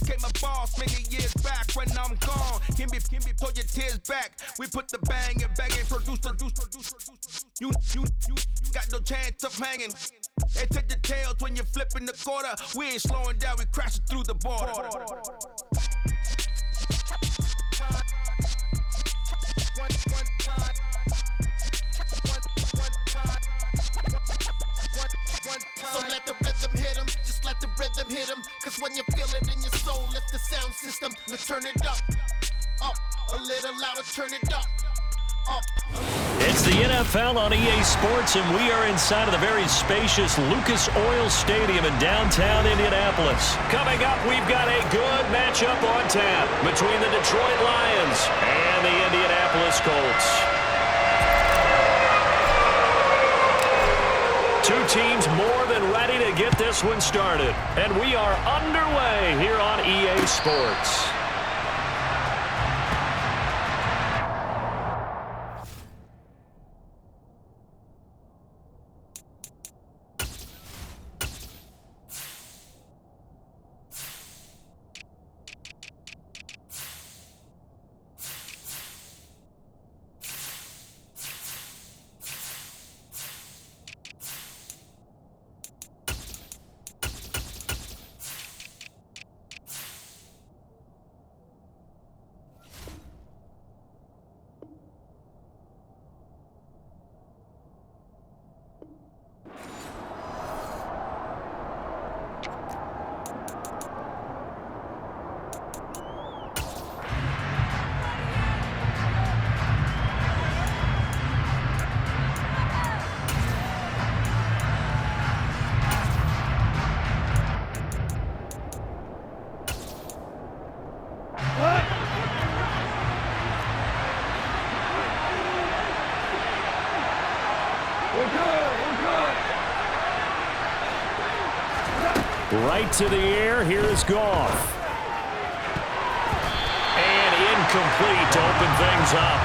became a boss many years back when I'm gone. Can be pull your tears back. We put the bang and produce. You got no chance of hanging. They take the tails when you're flipping the quarter. We ain't slowing down, we crashing through the border. So let the rhythm hit him, just let the rhythm hit him. Cause when you feel it in your soul, lift the sound system. Now turn it up, a little louder, turn it up. It's the NFL on EA Sports, and we are inside of the very spacious Lucas Oil Stadium in downtown Indianapolis. Coming up, we've got a good matchup on tap between the Detroit Lions and the Indianapolis Colts. Two teams more than ready to get this one started, and we are underway here on EA Sports. Right to the air, here is Goff. And incomplete to open things up.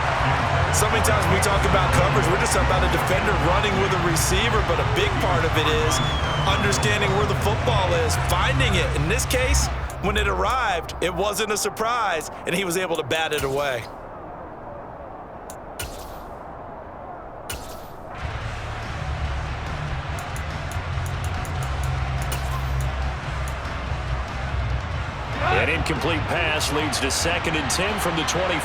So many times when we talk about coverage, we're just talking about a defender running with a receiver, but a big part of it is understanding where the football is, finding it. In this case, when it arrived, it wasn't a surprise, and he was able to bat it away. An incomplete pass leads to 2nd and 10 from the 25.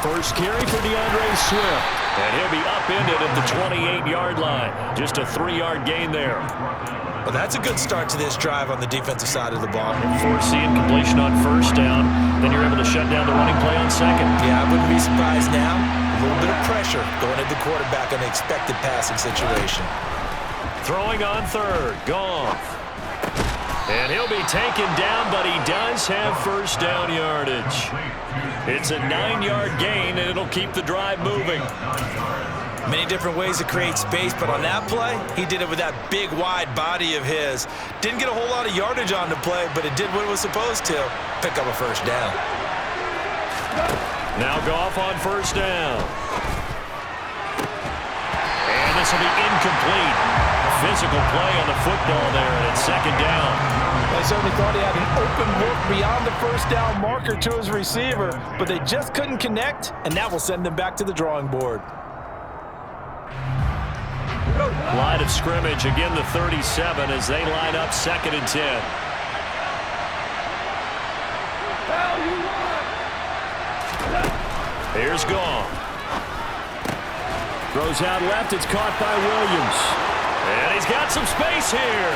First carry for DeAndre Swift. And he'll be upended at the 28-yard line. Just a 3-yard gain there. Well, that's a good start to this drive on the defensive side of the ball. Forcing completion on first down. Then you're able to shut down the running play on second. Yeah, I wouldn't be surprised now. A little bit of pressure going at the quarterback on the expected passing situation. Throwing on third, Goff. And he'll be taken down, but he does have first down yardage. It's a 9-yard gain, and it'll keep the drive moving. Many different ways to create space, but on that play, he did it with that big, wide body of his. Didn't get a whole lot of yardage on the play, but it did what it was supposed to, pick up a first down. Now Goff on first down. And this will be incomplete. Physical play on the football there, and it's 2nd down. They certainly thought he had an open look beyond the first down marker to his receiver, but they just couldn't connect, and that will send them back to the drawing board. Line of scrimmage, again the 37 as they line up 2nd and 10. Here's Goff. Throws out left, it's caught by Williams. And he's got some space here.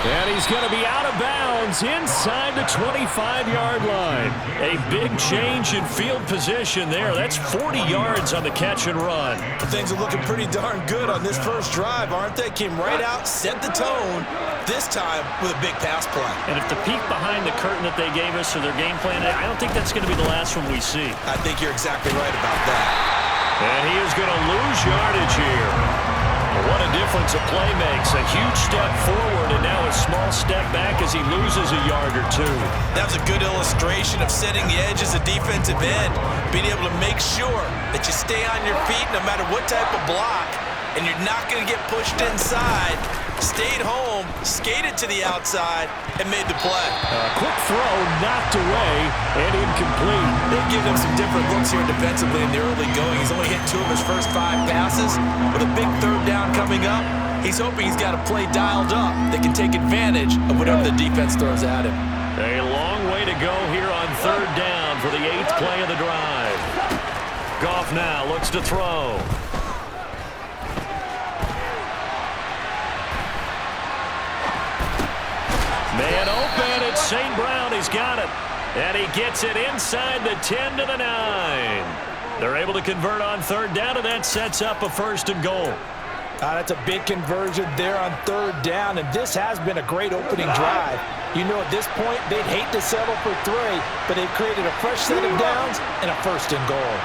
And he's going to be out of bounds inside the 25-yard line. A big change in field position there. That's 40 yards on the catch and run. Things are looking pretty darn good on this first drive, aren't they? Came right out, set the tone, this time with a big pass play. And if the peek behind the curtain that they gave us or their game plan, I don't think that's going to be the last one we see. I think you're exactly right about that. And he is going to lose yardage here. What a difference a play makes. A huge step forward and now a small step back as he loses a yard or two. That was a good illustration of setting the edge as a defensive end, being able to make sure that you stay on your feet no matter what type of block, and you're not going to get pushed inside. Stayed home, skated to the outside, and made the play. Quick throw, knocked away, and incomplete. They've given him some different looks here defensively in the early going. He's only hit 2 of his first 5 passes. With a big third down coming up, he's hoping he's got a play dialed up that can take advantage of whatever the defense throws at him. A long way to go here on third down for the 8th play of the drive. Goff now looks to throw. Man open, it's St. Brown. He's got it. And he gets it inside the 10 to the 9. They're able to convert on third down, and that sets up a 1st and goal. That's a big conversion there on third down, and this has been a great opening drive. You know, at this point, they'd hate to settle for 3, but they've created a fresh set of downs and a 1st and goal.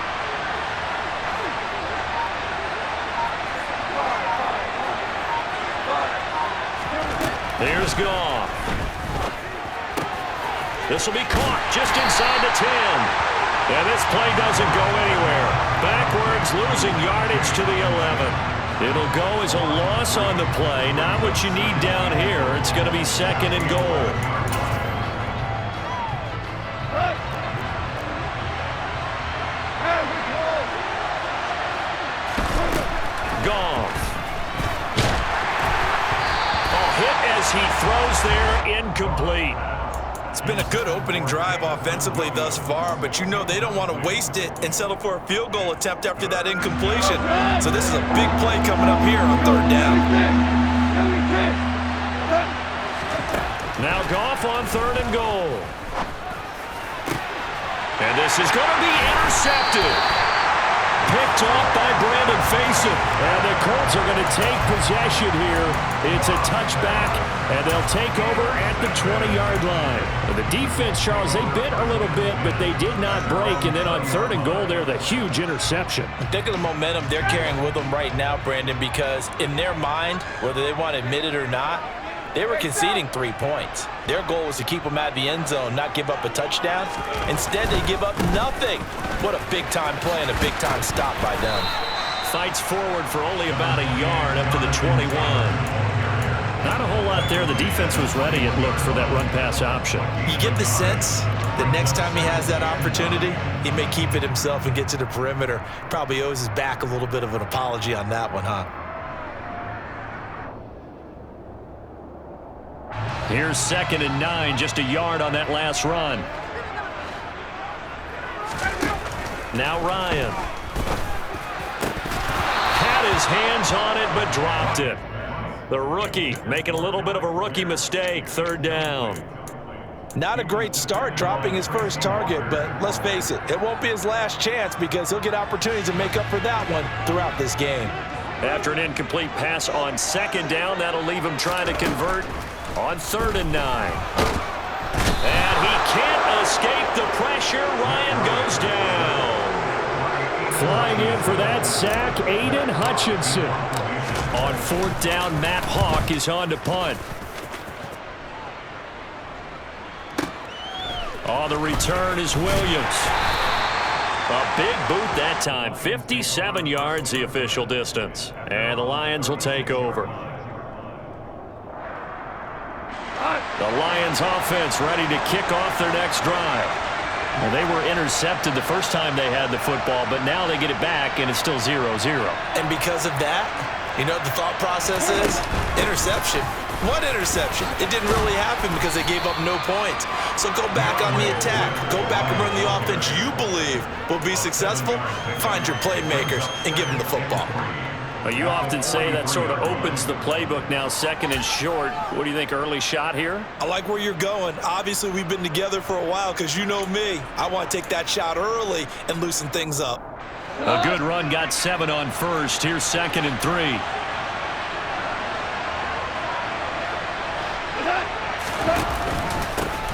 Here's Goff. This will be caught just inside the 10. And this play doesn't go anywhere. Backwards, losing yardage to the 11. It'll go as a loss on the play. Not what you need down here. It's going to be 2nd and goal. Goff. Hit as he throws there, incomplete. It's been a good opening drive offensively thus far, but you know they don't want to waste it and settle for a field goal attempt after that incompletion. So this is a big play coming up here on third down. Now Goff on 3rd and goal. And this is going to be intercepted. Picked off by Brandon Faison. And the Colts are going to take possession here. It's a touchback, and they'll take over at the 20-yard line. And the defense, Charles, they bit a little bit, but they did not break. And then on 3rd and goal there, the huge interception. Think of the momentum they're carrying with them right now, Brandon, because in their mind, whether they want to admit it or not, they were conceding 3 points. Their goal was to keep them out of the end zone, not give up a touchdown. Instead, they give up nothing. What a big-time play and a big-time stop by them. Fights forward for only about a yard up to the 21. Not a whole lot there. The defense was ready, it looked, for that run-pass option. You get the sense that next time he has that opportunity, he may keep it himself and get to the perimeter. Probably owes his back a little bit of an apology on that one, huh? Here's 2nd and 9, just a yard on that last run. Now Ryan. Had his hands on it, but dropped it. The rookie making a little bit of a rookie mistake, 3rd down. Not a great start dropping his first target, but let's face it, it won't be his last chance because he'll get opportunities to make up for that one throughout this game. After an incomplete pass on 2nd down, that'll leave him trying to convert on 3rd and 9. And he can't escape the pressure. Ryan goes down. Flying in for that sack, Aiden Hutchinson. On 4th down, Matt Hawk is on to punt. On the return is Williams. A big boot that time. 57 yards the official distance. And the Lions will take over. The Lions offense ready to kick off their next drive. Well, they were intercepted the first time they had the football, but now they get it back, and it's still 0-0. And because of that, you know what the thought process is? Interception. What interception? It didn't really happen because they gave up no points. So go back on the attack. Go back and run the offense you believe will be successful. Find your playmakers and give them the football. Well, you often say that sort of opens the playbook now, 2nd and short. What do you think, early shot here? I like where you're going. Obviously, we've been together for a while because you know me. I want to take that shot early and loosen things up. A good run, got 7 on 1st. Here's 2nd and 3.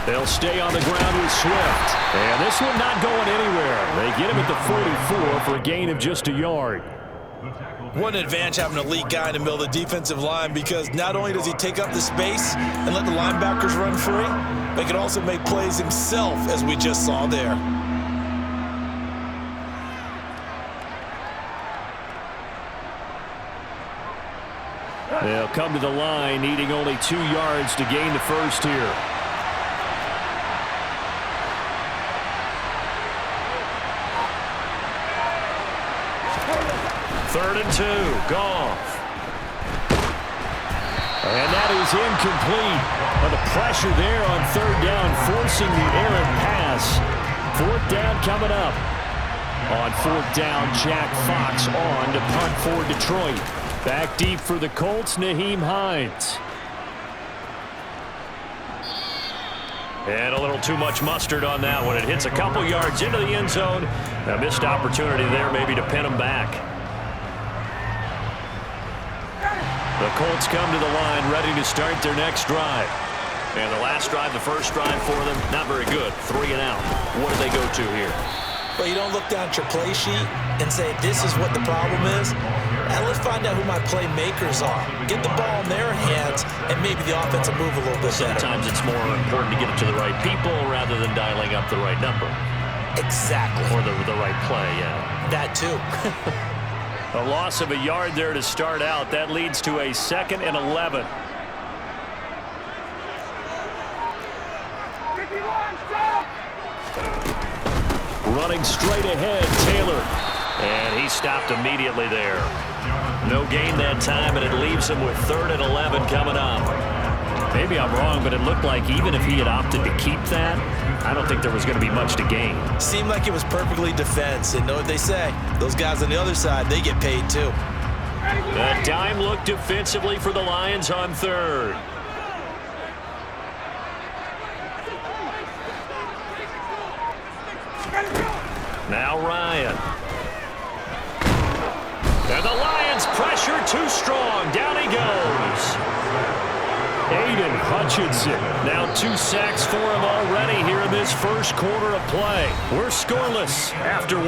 They'll stay on the ground with Swift. And this one not going anywhere. They get him at the 44 for a gain of just a yard. What an advantage having an elite guy in the middle of the defensive line, because not only does he take up the space and let the linebackers run free, but he can also make plays himself, as we just saw there. come to the line, needing only 2 yards to gain the first here. Third and 2, Goff. And that is incomplete. But the pressure there on third down, forcing the errant pass. Fourth down coming up. On fourth down, Jack Fox on to punt for Detroit. Back deep for the Colts, Nyheim Hines. And a little too much mustard on that one. It hits a couple yards into the end zone. A missed opportunity there maybe to pin him back. The Colts come to the line ready to start their next drive. And the last drive, the first drive for them, not very good. 3 and out. What do they go to here? Well, you don't look down at your play sheet and say, this is what the problem is. And let's find out who my playmakers are. Get the ball in their hands, and maybe the offense will move a little bit better. Sometimes it's more important to get it to the right people rather than dialing up the right number. Exactly. Or the right play, yeah. That too. A loss of a yard there to start out. That leads to a 2nd and 11. Running straight ahead, Taylor. And he stopped immediately there. No gain that time, and it leaves him with 3rd and 11 coming up. Maybe I'm wrong, but it looked like even if he had opted to keep that, I don't think there was going to be much to gain. Seemed like it was perfectly defense. And know what they say? Those guys on the other side, they get paid too. A dime look defensively for the Lions on 3rd. Now Ryan. And the Lions pressure too strong. Down he goes. Aiden Hutchinson. Now 2 sacks for him already here in this first quarter of play. We're scoreless after 1.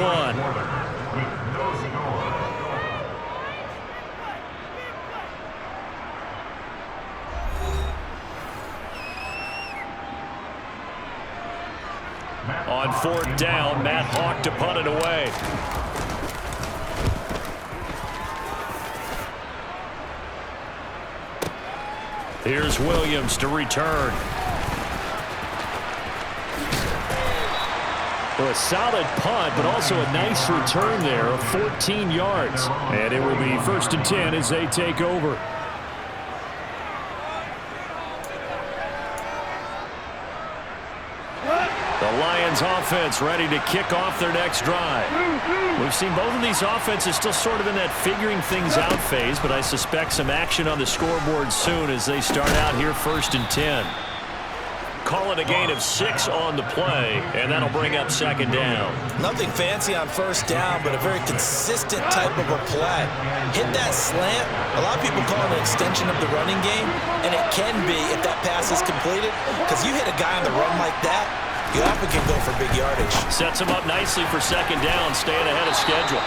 On 4th down, Matt Hawk to punt it away. Here's Williams to return. Well, a solid punt, but also a nice return there of 14 yards. And it will be 1st and 10 as they take over. The Lions offense ready to kick off their next drive. We've seen both of these offenses still sort of in that figuring things out phase, but I suspect some action on the scoreboard soon as they start out here 1st and 10. Call it a gain of 6 on the play, and that'll bring up 2nd down. Nothing fancy on 1st down, but a very consistent type of a play. Hit that slant. A lot of people call it an extension of the running game, and it can be if that pass is completed, because you hit a guy on the run like that, you often can go for big yardage. Sets him up nicely for 2nd down, staying ahead of schedule.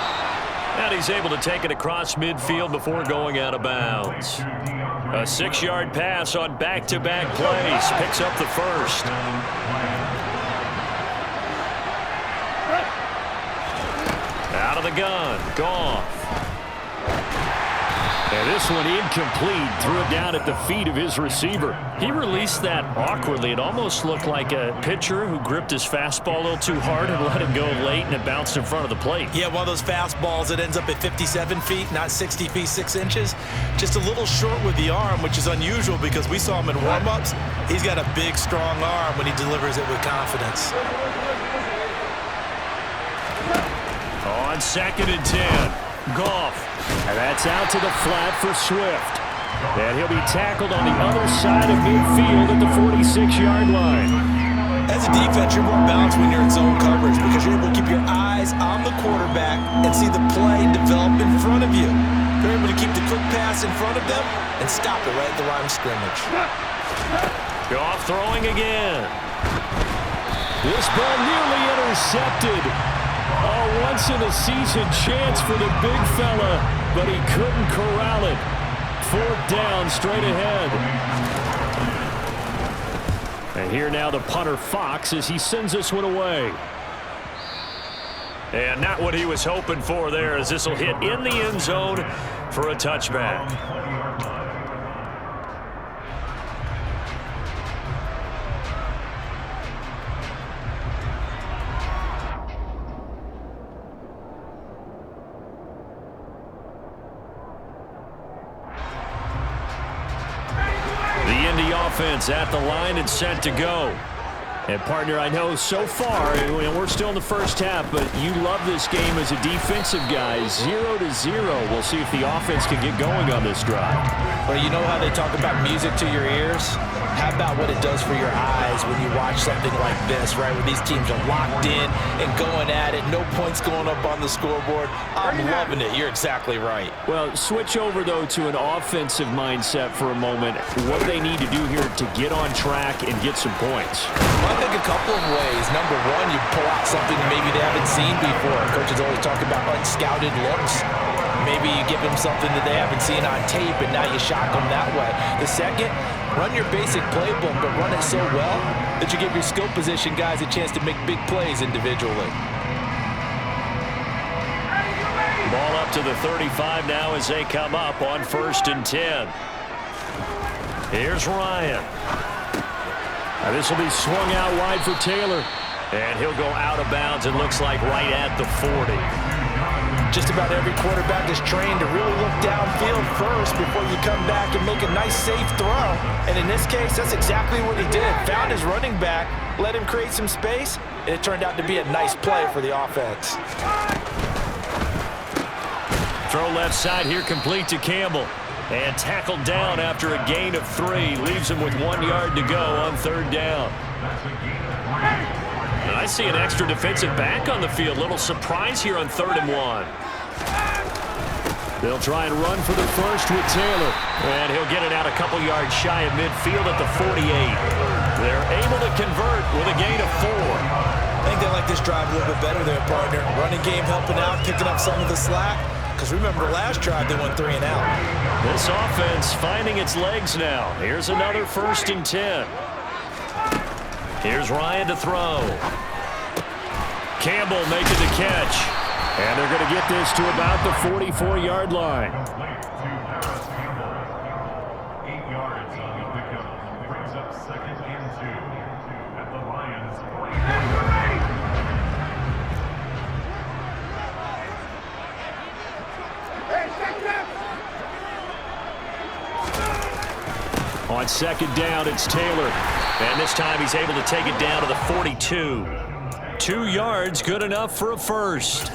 And he's able to take it across midfield before going out of bounds. A 6-yard pass on back-to-back plays. Picks up the first. Out of the gun. Goff. And this one incomplete. Threw it down at the feet of his receiver. He released that awkwardly. It almost looked like a pitcher who gripped his fastball a little too hard and let it go late, and it bounced in front of the plate. Yeah, one of those fastballs that ends up at 57 feet, not 60 feet, 6 inches. Just a little short with the arm, which is unusual because we saw him in warm-ups. He's got a big, strong arm when he delivers it with confidence. On 2nd and 10, Goff. And that's out to the flat for Swift. And he'll be tackled on the other side of midfield at the 46-yard line. As a defense, you're more balanced when you're in zone coverage because you're able to keep your eyes on the quarterback and see the play develop in front of you. You're able to keep the quick pass in front of them and stop it right at the line of scrimmage. Goff throwing again. This ball nearly intercepted. A once-in-a-season chance for the big fella, but he couldn't corral it. 4th down, straight ahead. And here now the punter Fox as he sends this one away. And not what he was hoping for there, as this will hit in the end zone for a touchback. Indy offense at the line and set to go. And, partner, I know so far, we're still in the first half, but you love this game as a defensive guy. 0-0. We'll see if the offense can get going on this drive. Well, you know how they talk about music to your ears? How about what it does for your eyes when you watch something like this, right, where these teams are locked in and going at it, no points going up on the scoreboard? I'm loving it. You're exactly right. Well, switch over, though, to an offensive mindset for a moment. What do they need to do here to get on track and get some points? I think a couple of ways. Number one, you pull out something maybe they haven't seen before. Coaches always talk about unscouted looks. Maybe you give them something that they haven't seen on tape, and now you shock them that way. The second, run your basic playbook, but run it so well that you give your skill position guys a chance to make big plays individually. Ball up to the 35 now as they come up on 1st and 10. Here's Ryan. Now this will be swung out wide for Taylor. And he'll go out of bounds, it looks like, right at the 40. Just about every quarterback is trained to really look downfield first before you come back and make a nice, safe throw. And in this case, that's exactly what he did. Found his running back, let him create some space, and it turned out to be a nice play for the offense. Throw left side here, complete to Campbell. And tackled down after a gain of 3. Leaves him with 1 yard to go on 3rd down. And I see an extra defensive back on the field. Little surprise here on 3rd and 1. They'll try and run for the first with Taylor. And he'll get it out a couple yards shy of midfield at the 48. They're able to convert with a gain of 4. I think they like this drive a little bit better there, partner. Running game helping out, picking up some of the slack. Because remember, the last drive, they went 3 and out. This offense finding its legs now. Here's another 1st and 10. Here's Ryan to throw. Campbell making the catch. And they're going to get this to about the 44-yard line. 8 yards on the pickup. Brings up 2nd and 2 at the Lions. On 2nd down, it's Taylor. And this time he's able to take it down to the 42. 2 yards, good enough for a first.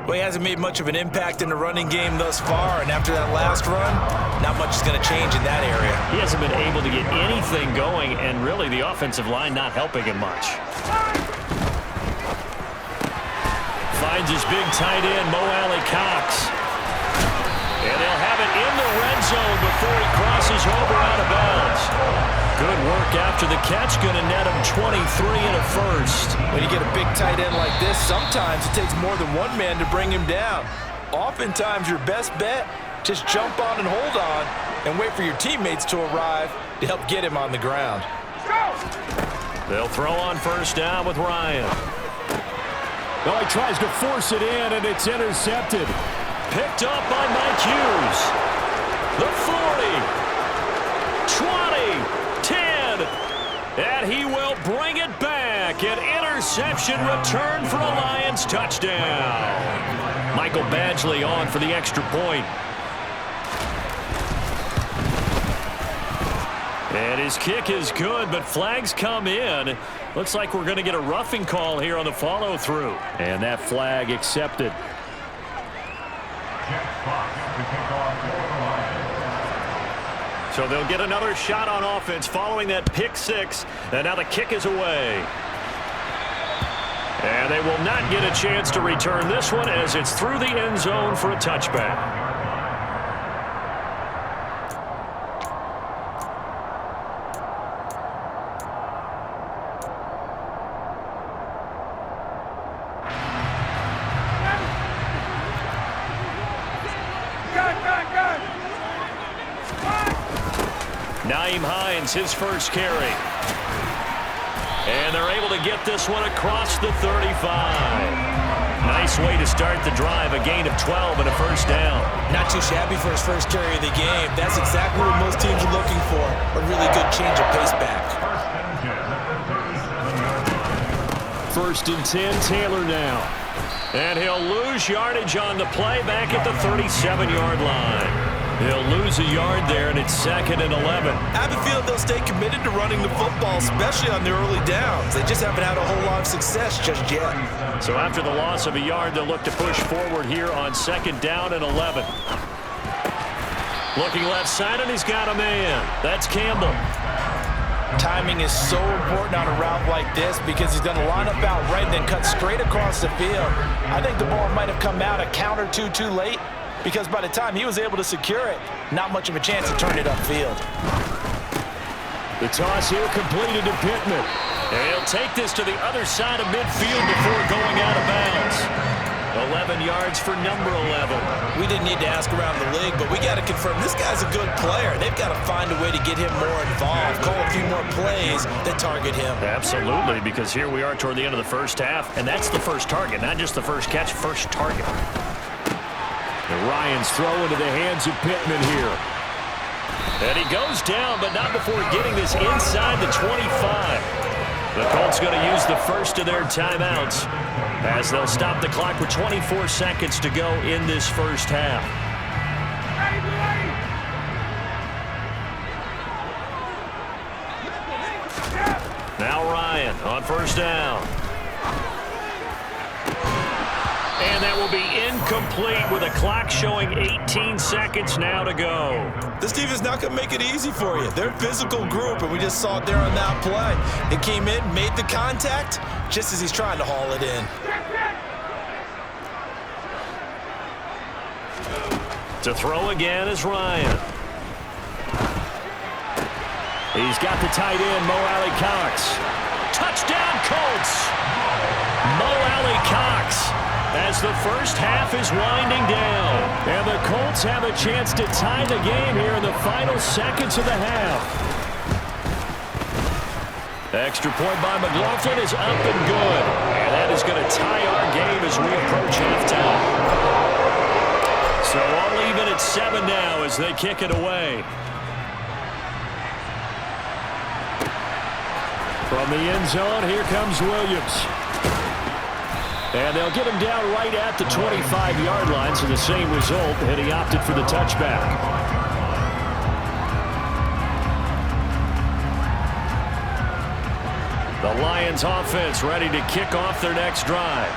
Well, he hasn't made much of an impact in the running game thus far, and after that last run, not much is going to change in that area. He hasn't been able to get anything going, and really the offensive line not helping him much. Finds his big tight end, Mo Alley-Cox. And they'll have it in the red zone before he crosses over out of bounds. Good work after the catch, going to net him 23 and a first. When you get a big tight end like this, sometimes it takes more than one man to bring him down. Oftentimes, your best bet, just jump on and hold on and wait for your teammates to arrive to help get him on the ground. They'll throw on 1st down with Ryan. Well, he tries to force it in, and it's intercepted. Picked up by Mike Hughes. The 40, 20, 10, and he will bring it back. An interception return for a Lions touchdown. Michael Badgley on for the extra point. And his kick is good, but flags come in. Looks like we're going to get a roughing call here on the follow-through. And that flag accepted. So they'll get another shot on offense following that pick 6. And now the kick is away. And they will not get a chance to return this one as it's through the end zone for a touchback. His first carry. And they're able to get this one across the 35. Nice way to start the drive. A gain of 12 and a first down. Not too shabby for his first carry of the game. That's exactly what most teams are looking for. A really good change of pace back. 1st and 10, Taylor now. And he'll lose yardage on the play back at the 37-yard line. He'll lose a yard there, and it's 2nd and 11. I have a feeling they'll stay committed to running the football, especially on the early downs. They just haven't had a whole lot of success just yet. So after the loss of a yard, they'll look to push forward here on 2nd down and 11. Looking left side, and he's got a man. That's Campbell. Timing is so important on a route like this because he's going to line up out right and then cut straight across the field. I think the ball might have come out a count or two too late because by the time he was able to secure it, not much of a chance to turn it upfield. The toss here completed to Pittman. And he'll take this to the other side of midfield before going out of bounds. 11 yards for number 11. We didn't need to ask around the league, but we got to confirm this guy's a good player. They've got to find a way to get him more involved, call a few more plays that target him. Absolutely, because here we are toward the end of the first half, and that's the first target, not just the first catch, first target. And Ryan's throw into the hands of Pittman here. And he goes down, but not before getting this inside the 25. The Colts going to use the first of their timeouts as they'll stop the clock with 24 seconds to go in this first half. Now Ryan on first down. And that will be incomplete with a clock showing 18 seconds now to go. This defense not going to make it easy for you. They're a physical group, and we just saw it there on that play. It came in, made the contact, just as he's trying to haul it in. To throw again is Ryan. He's got the tight end, Mo Alley-Cox. Touchdown, Colts! Mo Alley-Cox, as the first half is winding down. And the Colts have a chance to tie the game here in the final seconds of the half. Extra point by McLaughlin is up and good. And that is going to tie our game as we approach halftime. So all even at 7 now as they kick it away. From the end zone, here comes Williams. And they'll get him down right at the 25-yard line, so the same result, and he opted for the touchback. The Lions offense ready to kick off their next drive.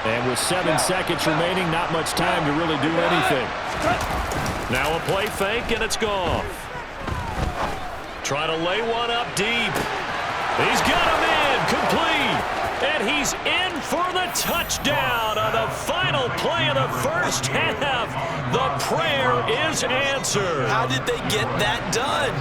And with 7 seconds remaining, not much time to really do anything. Now a play fake, and it's gone. Try to lay one up deep. He's got him in, complete. And he's in for the touchdown on the final play of the first half. The prayer is answered. How did they get that done?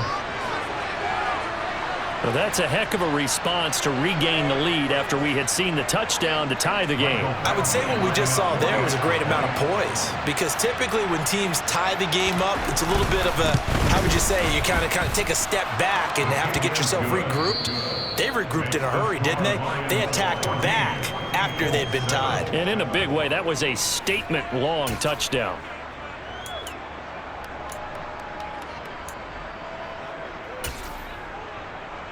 Well, that's a heck of a response to regain the lead after we had seen the touchdown to tie the game. I would say what we just saw there was a great amount of poise, because typically when teams tie the game up, it's a little bit of a, how would you say, you kind of take a step back and have to get yourself regrouped. They regrouped in a hurry, didn't they? They attacked back after they'd been tied. And in a big way, that was a statement-long touchdown.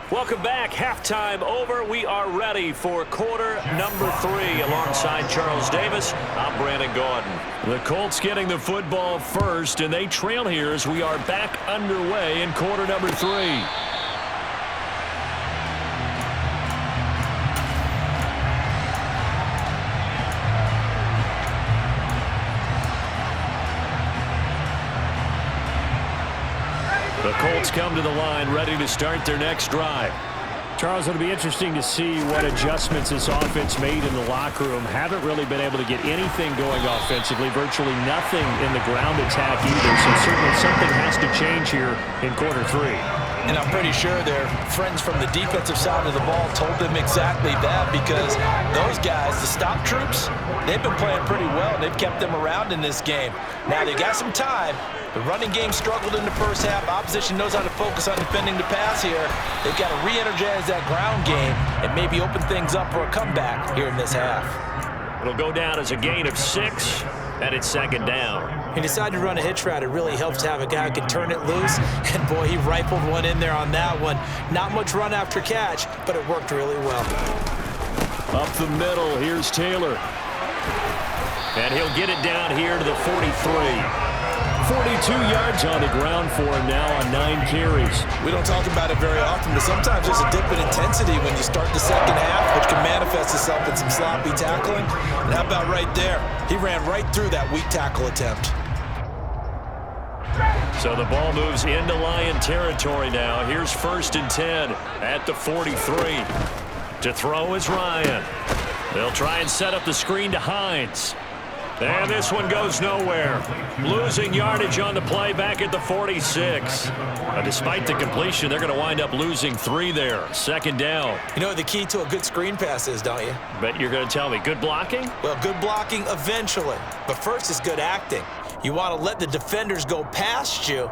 Welcome back. Halftime over. We are ready for quarter number 3 alongside Charles Davis. I'm Brandon Gordon. The Colts getting the football first, and they trail here as we are back underway in quarter number 3. The Colts come to the line ready to start their next drive. Charles, it'll be interesting to see what adjustments this offense made in the locker room. Haven't really been able to get anything going offensively, virtually nothing in the ground attack either. So certainly something has to change here in quarter 3. And I'm pretty sure their friends from the defensive side of the ball told them exactly that, because those guys, the stop troops, they've been playing pretty well. And they've kept them around in this game. Now they got some time. The running game struggled in the first half. Opposition knows how to focus on defending the pass here. They've got to re-energize that ground game and maybe open things up for a comeback here in this half. It'll go down as a gain of 6, and it's 2nd down. He decided to run a hitch route. It really helps to have a guy who can turn it loose. And, boy, he rifled one in there on that one. Not much run after catch, but it worked really well. Up the middle, here's Taylor. And he'll get it down here to the 43. 42 yards on the ground for him now on 9 carries. We don't talk about it very often, but sometimes there's a dip in intensity when you start the second half, which can manifest itself in some sloppy tackling. And how about right there? He ran right through that weak tackle attempt. So the ball moves into Lion territory now. Here's 1st and 10 at the 43. To throw is Ryan. They'll try and set up the screen to Hines. And this one goes nowhere. Losing yardage on the play back at the 46. Despite the completion, they're going to wind up losing 3 there. 2nd down. You know what the key to a good screen pass is, don't you? Bet you're going to tell me. Good blocking? Well, good blocking eventually. But first is good acting. You want to let the defenders go past you,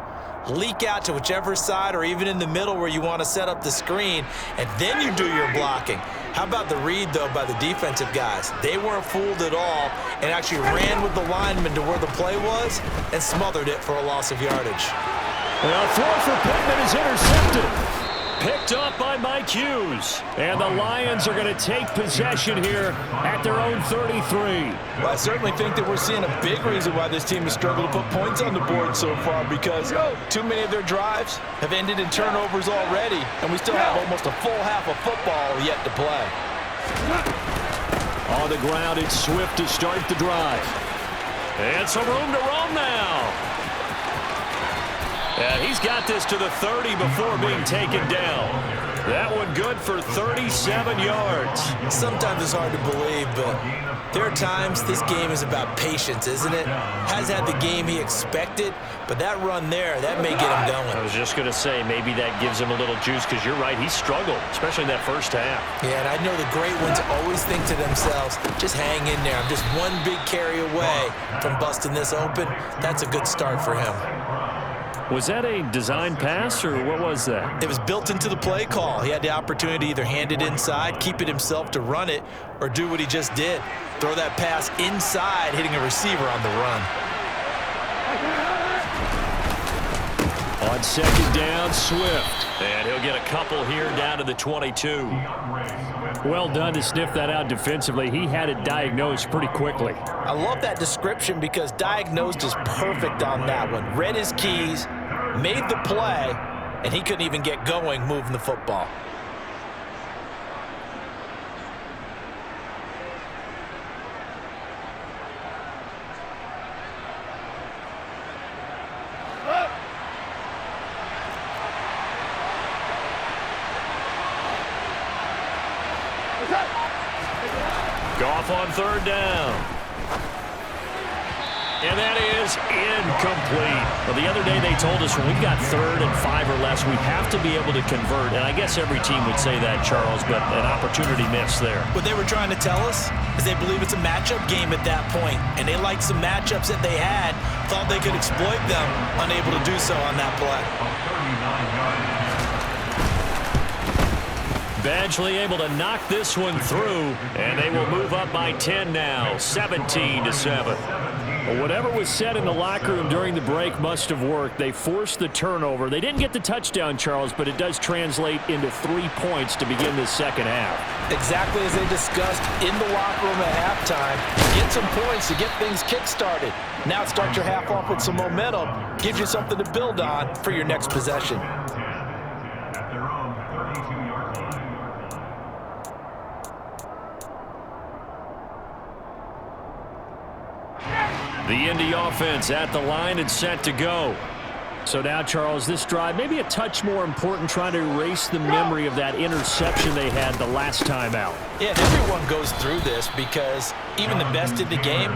leak out to whichever side or even in the middle where you want to set up the screen, and then you do your blocking. How about the read, though, by the defensive guys? They weren't fooled at all and actually ran with the lineman to where the play was and smothered it for a loss of yardage. Well, throw for Pittman is intercepted. Picked up by Mike Hughes. And the Lions are going to take possession here at their own 33. Well, I certainly think that we're seeing a big reason why this team has struggled to put points on the board so far, because too many of their drives have ended in turnovers already, and we still have almost a full half of football yet to play. On the ground, it's Swift to start the drive. And some room to roam now. And he's got this to the 30 before being taken down. That one good for 37 yards. Sometimes it's hard to believe, but there are times this game is about patience, isn't it? Has had the game he expected, but that run there, that may get him going. I was just going to say, maybe that gives him a little juice, because you're right, he struggled, especially in that first half. Yeah, and I know the great ones always think to themselves, just hang in there. I'm just one big carry away from busting this open. That's a good start for him. Was that a design pass, or what was that? It was built into the play call. He had the opportunity to either hand it inside, keep it himself to run it, or do what he just did. Throw that pass inside, hitting a receiver on the run. On 2nd down, Swift. And he'll get a couple here down to the 22. Well done to sniff that out defensively. He had it diagnosed pretty quickly. I love that description, because diagnosed is perfect on that one. Read his keys, made the play, and he couldn't even get going moving the football. Goff on 3rd down. And that is incomplete. Well, the other day they told us when we've got 3rd and 5 or less, we have to be able to convert. And I guess every team would say that, Charles, but an opportunity missed there. What they were trying to tell us is they believe it's a matchup game at that point, and they liked some matchups that they had, thought they could exploit them, unable to do so on that play. Badgley able to knock this one through, and they will move up by 10 now, 17-7. Well, whatever was said in the locker room during the break must have worked. They forced the turnover. They didn't get the touchdown, Charles, but it does translate into 3 points to begin this second half. Exactly as they discussed in the locker room at halftime. Get some points to get things kick-started. Now start your half off with some momentum. Gives you something to build on for your next possession. The Indy offense at the line and set to go. So now, Charles, this drive maybe a touch more important, trying to erase the memory of that interception they had the last time out. Yeah, and everyone goes through this, because even the best in the game,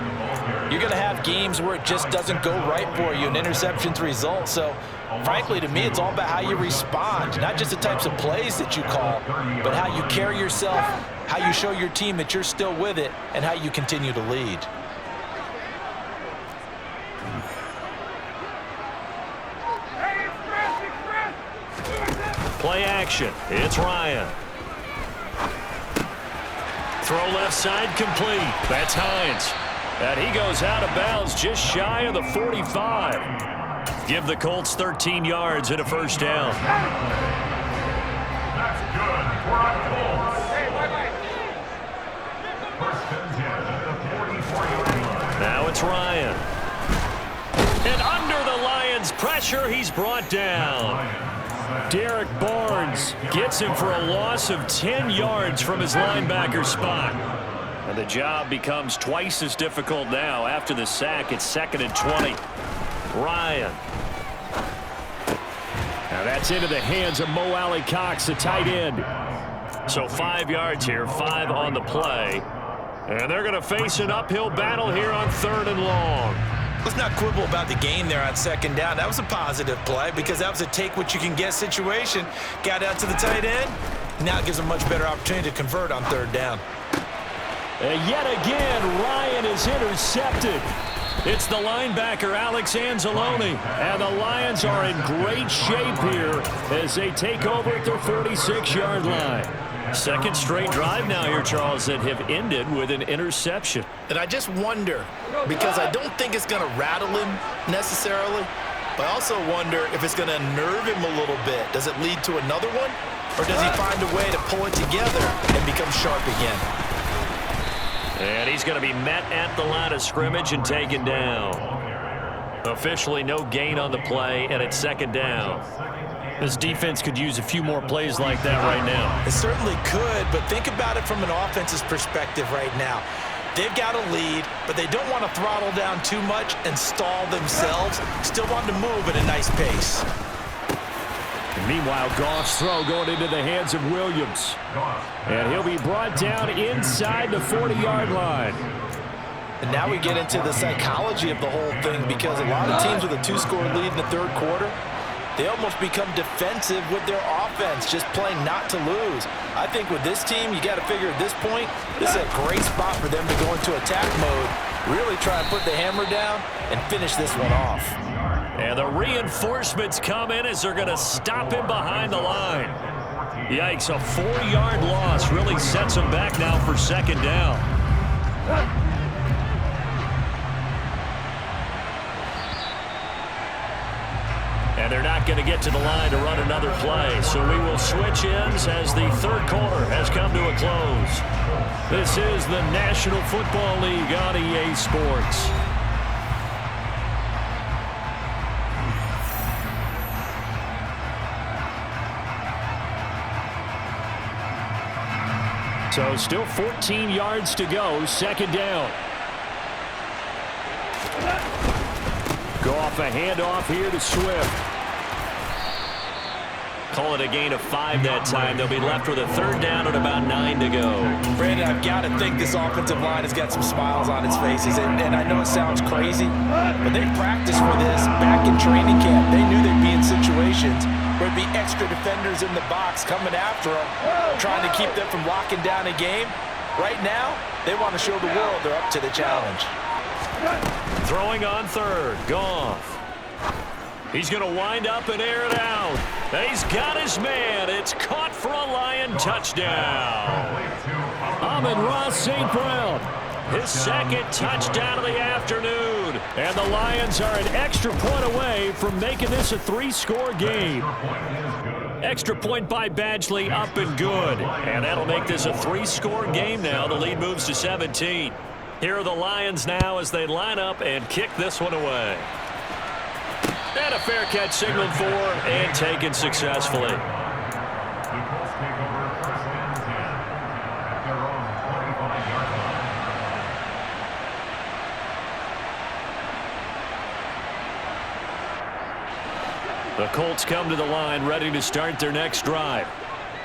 you're going to have games where it just doesn't go right for you, and interceptions result. So, frankly, to me, it's all about how you respond, not just the types of plays that you call, but how you carry yourself, how you show your team that you're still with it, and how you continue to lead. Play action. It's Ryan. Throw left side complete. That's Hines. And he goes out of bounds just shy of the 45. Give the Colts 13 yards and a 1st down. That's good for our Colts. First and 10 at the 44-yard line. Now it's Ryan. And under the pressure. He's brought down. Derek Barnes gets him for a loss of 10 yards from his linebacker spot. And the job becomes twice as difficult now after the sack. It's 2nd and 20. Ryan. Now that's into the hands of Mo Alley Cox, the tight end. So 5 yards here, 5 on the play. And they're going to face an uphill battle here on 3rd and long. Let's not quibble about the gain there on 2nd down. That was a positive play because that was a take-what-you-can-get situation. Got out to the tight end. Now it gives them a much better opportunity to convert on 3rd down. And yet again, Ryan is intercepted. It's the linebacker, Alex Anzalone. And the Lions are in great shape here as they take over at their 46-yard line. 2nd straight drive now here, Charles, that have ended with an interception. And I just wonder, because I don't think it's going to rattle him necessarily, but I also wonder if it's going to nerve him a little bit. Does it lead to another one? Or does he find a way to pull it together and become sharp again? And he's going to be met at the line of scrimmage and taken down. Officially no gain on the play, and it's 2nd down. This defense could use a few more plays like that right now. It certainly could, but think about it from an offense's perspective right now. They've got a lead, but they don't want to throttle down too much and stall themselves. Still want to move at a nice pace. And meanwhile, Goff's throw going into the hands of Williams. And he'll be brought down inside the 40-yard line. And now we get into the psychology of the whole thing, because a lot of teams with a 2-score lead in the 3rd quarter, they almost become defensive with their offense, just playing not to lose. I think with this team, you got to figure at this point, this is a great spot for them to go into attack mode, really try and put the hammer down and finish this one off. And the reinforcements come in as they're going to stop him behind the line. Yikes, a 4-yard loss really sets him back now for 2nd down. And they're not going to get to the line to run another play. So we will switch ends as the 3rd quarter has come to a close. This is the National Football League on EA Sports. So still 14 yards to go, 2nd down. Go off a handoff here to Swift. Call it a gain of 5 that time. They'll be left with a 3rd down and about 9 to go. Brandon, I've got to think this offensive line has got some smiles on its faces. And I know it sounds crazy, but they practiced for this back in training camp. They knew they'd be in situations where there'd be extra defenders in the box coming after them, trying to keep them from locking down a game. Right now, they want to show the world they're up to the challenge. Throwing on 3rd, Goff. He's going to wind up and air it out. He's got his man. It's caught for a Lion touchdown. Amon-Ra St. Brown, his 2nd touchdown of the afternoon. And the Lions are an extra point away from making this a 3-score game. Extra point by Badgley, up and good. And that'll make this a 3-score game now. The lead moves to 17. Here are the Lions now as they line up and kick this one away. And a fair catch signaled for and taken successfully. The Colts take over 1st and 10 at their own 45-yard line. The Colts come to the line ready to start their next drive.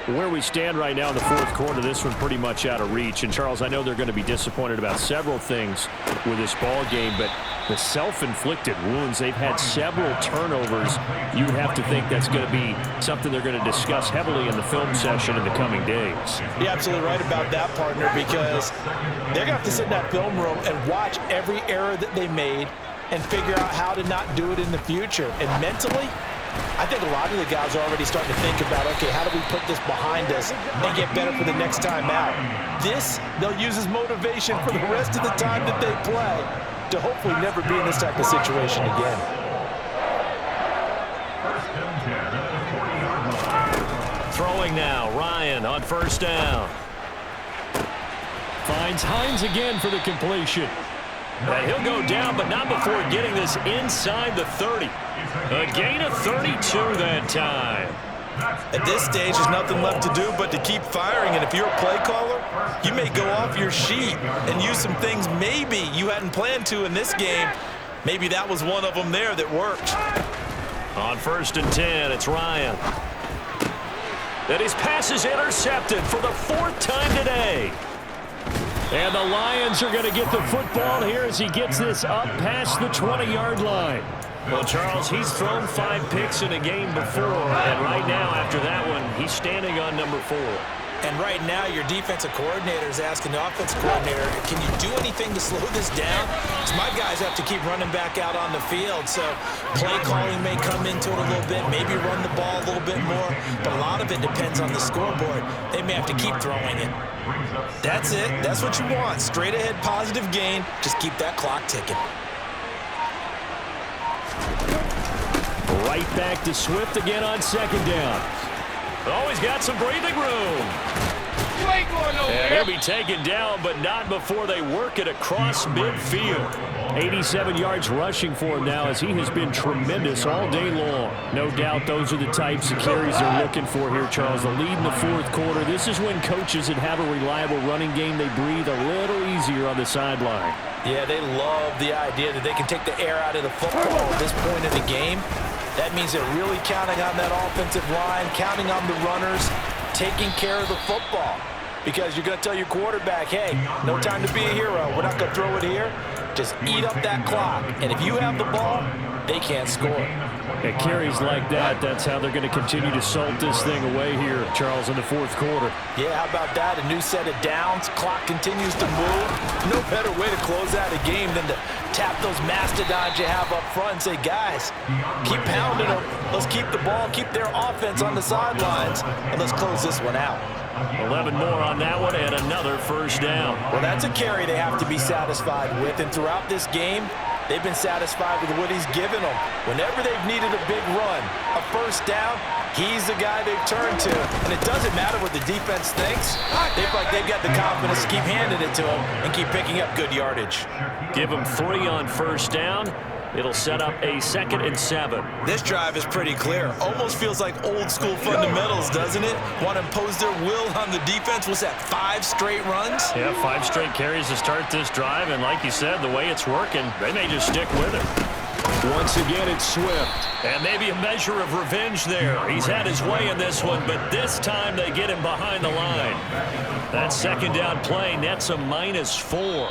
Where we stand right now in the 4th quarter, this one's pretty much out of reach. And, Charles, I know they're going to be disappointed about several things with this ball game, but the self-inflicted wounds, they've had several turnovers. You would have to think that's going to be something they're going to discuss heavily in the film session in the coming days. You're absolutely right about that, partner, because they're going to have to sit in that film room and watch every error that they made and figure out how to not do it in the future. And mentally, I think a lot of the guys are already starting to think about, okay, how do we put this behind us and get better for the next time out? This, they'll use as motivation for the rest of the time that they play to hopefully never be in this type of situation again. 1st and 10 at the 40-yard line. Throwing now, Ryan on 1st down. Finds Hines again for the completion. And he'll go down, but not before getting this inside the 30. A gain of 32 that time. At this stage, there's nothing left to do but to keep firing. And if you're a play caller, you may go off your sheet and use some things maybe you hadn't planned to in this game. Maybe that was one of them there that worked. On 1st and 10, it's Ryan. And his pass is intercepted for the 4th time today. And the Lions are going to get the football here as he gets this up past the 20-yard line. Well, Charles, he's thrown 5 picks in a game before, and right now, after that one, he's standing on number 4. And right now, your defensive coordinator is asking the offensive coordinator, can you do anything to slow this down? Because my guys have to keep running back out on the field, so play calling may come into it a little bit, maybe run the ball a little bit more, but a lot of it depends on the scoreboard. They may have to keep throwing it. That's it. That's what you want. Straight ahead positive gain. Just keep that clock ticking. Right back to Swift again on 2nd down. Oh, he's got some breathing room. And he'll be taken down, but not before they work it across midfield. 87 yards rushing for him now as he has been tremendous all day long. No doubt those are the types of carries they're looking for here, Charles. The lead in the 4th quarter. This is when coaches that have a reliable running game, they breathe a little easier on the sideline. Yeah, they love the idea that they can take the air out of the football at this point in the game. That means they're really counting on that offensive line, counting on the runners, taking care of the football. Because you're going to tell your quarterback, hey, no time to be a hero. We're not going to throw it here. Just eat up that clock. And if you have the ball, they can't score. At carries like that, that's how they're going to continue to salt this thing away here, Charles, in the 4th quarter. Yeah, how about that? A new set of downs. Clock continues to move. No better way to close out a game than to tap those mastodons you have up front and say, guys, keep pounding them. Let's keep the ball, keep their offense on the sidelines, and let's close this one out. 11 more on that one and another 1st down. Well, that's a carry they have to be satisfied with, and throughout this game, they've been satisfied with what he's given them. Whenever they've needed a big run, a 1st down, he's the guy they've turned to. And it doesn't matter what the defense thinks. They feel like they've got the confidence to keep handing it to him and keep picking up good yardage. Give him 3 on 1st down. It'll set up a 2nd and 7. This drive is pretty clear. Almost feels like old school fundamentals, doesn't it? Want to impose their will on the defense. What's that, 5 straight runs? Yeah, 5 straight carries to start this drive. And like you said, the way it's working, they may just stick with it. Once again, it's Swift. And maybe a measure of revenge there. He's had his way in this one, but this time they get him behind the line. That 2nd down play nets a -4.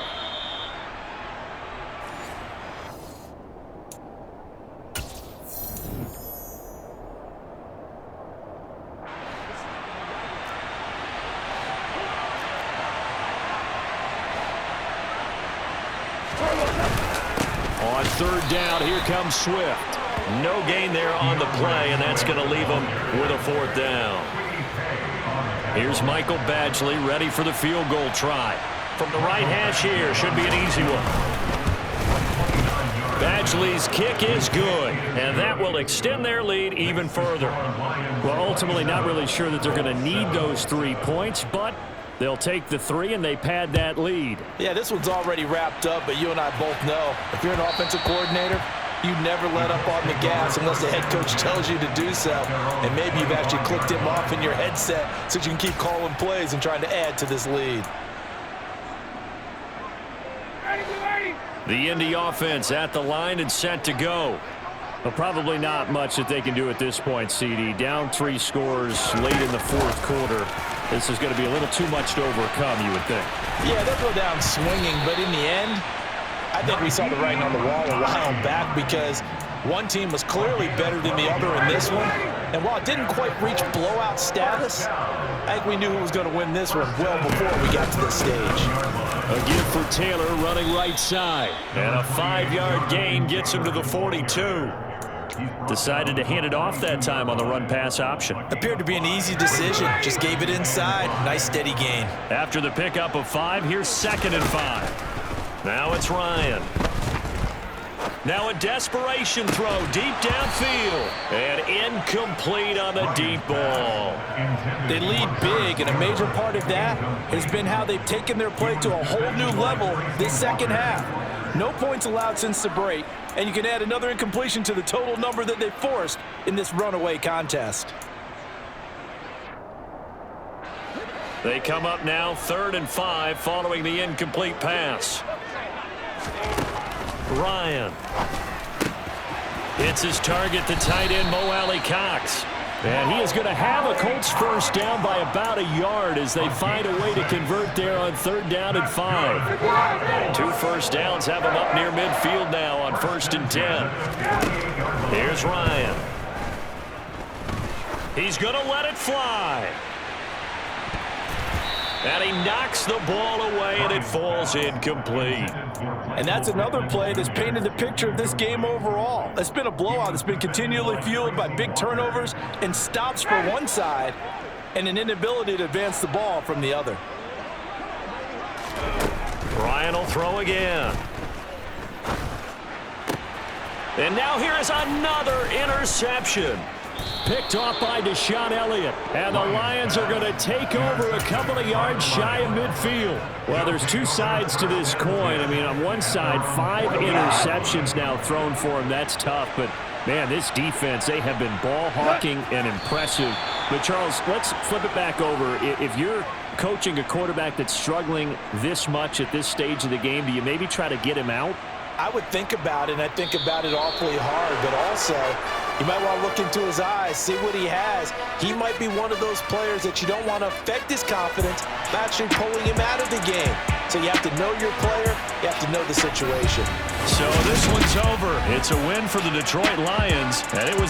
On 3rd down, here comes Swift. No gain there on the play, and that's going to leave him with a 4th down. Here's Michael Badgley ready for the field goal try. From the right hash here, should be an easy one. Badgley's kick is good, and that will extend their lead even further. Well, ultimately not really sure that they're going to need those 3 points, but they'll take the 3 and they pad that lead. Yeah, this one's already wrapped up, but you and I both know if you're an offensive coordinator, you never let up on the gas unless the head coach tells you to do so. And maybe you've actually clicked him off in your headset so you can keep calling plays and trying to add to this lead. The Indy offense at the line and set to go. But probably not much that they can do at this point, CD. Down 3 scores late in the 4th quarter. This is going to be a little too much to overcome, you would think. Yeah, they'll go down swinging, but in the end, I think we saw the writing on the wall a while back because one team was clearly better than the other in this one. And while it didn't quite reach blowout status, I think we knew who was going to win this one well before we got to this stage. A give for Taylor running right side. And a 5-yard gain gets him to the 42. Decided to hand it off that time on the run-pass option. Appeared to be an easy decision. Just gave it inside. Nice steady gain. After the pickup of 5, here's 2nd and 5. Now it's Ryan. Now a desperation throw deep downfield. And incomplete on the deep ball. They lead big, and a major part of that has been how they've taken their play to a whole new level this second half. No points allowed since the break, and you can add another incompletion to the total number that they forced in this runaway contest. They come up now 3rd and 5 following the incomplete pass. Ryan hits his target, the tight end Mo Alley-Cox. And he is going to have a Colts first down by about a yard as they find a way to convert there on 3rd down and 5. 2 first downs have him up near midfield now on 1st and 10. Here's Ryan. He's going to let it fly. And he knocks the ball away, and it falls incomplete. And that's another play that's painted the picture of this game overall. It's been a blowout. It's been continually fueled by big turnovers and stops for one side and an inability to advance the ball from the other. Ryan will throw again. And now here is another interception. Picked off by Deshaun Elliott. And the Lions are going to take over a couple of yards shy of midfield. Well, there's 2 sides to this coin. I mean, on one side, 5 interceptions now thrown for him. That's tough. But, man, this defense, they have been ball hawking and impressive. But, Charles, let's flip it back over. If you're coaching a quarterback that's struggling this much at this stage of the game, do you maybe try to get him out? I would think about it, and I think about it awfully hard. But also, you might want to look into his eyes, see what he has. He might be one of those players that you don't want to affect his confidence by actually pulling him out of the game. So you have to know your player. You have to know the situation. So this one's over. It's a win for the Detroit Lions, and it was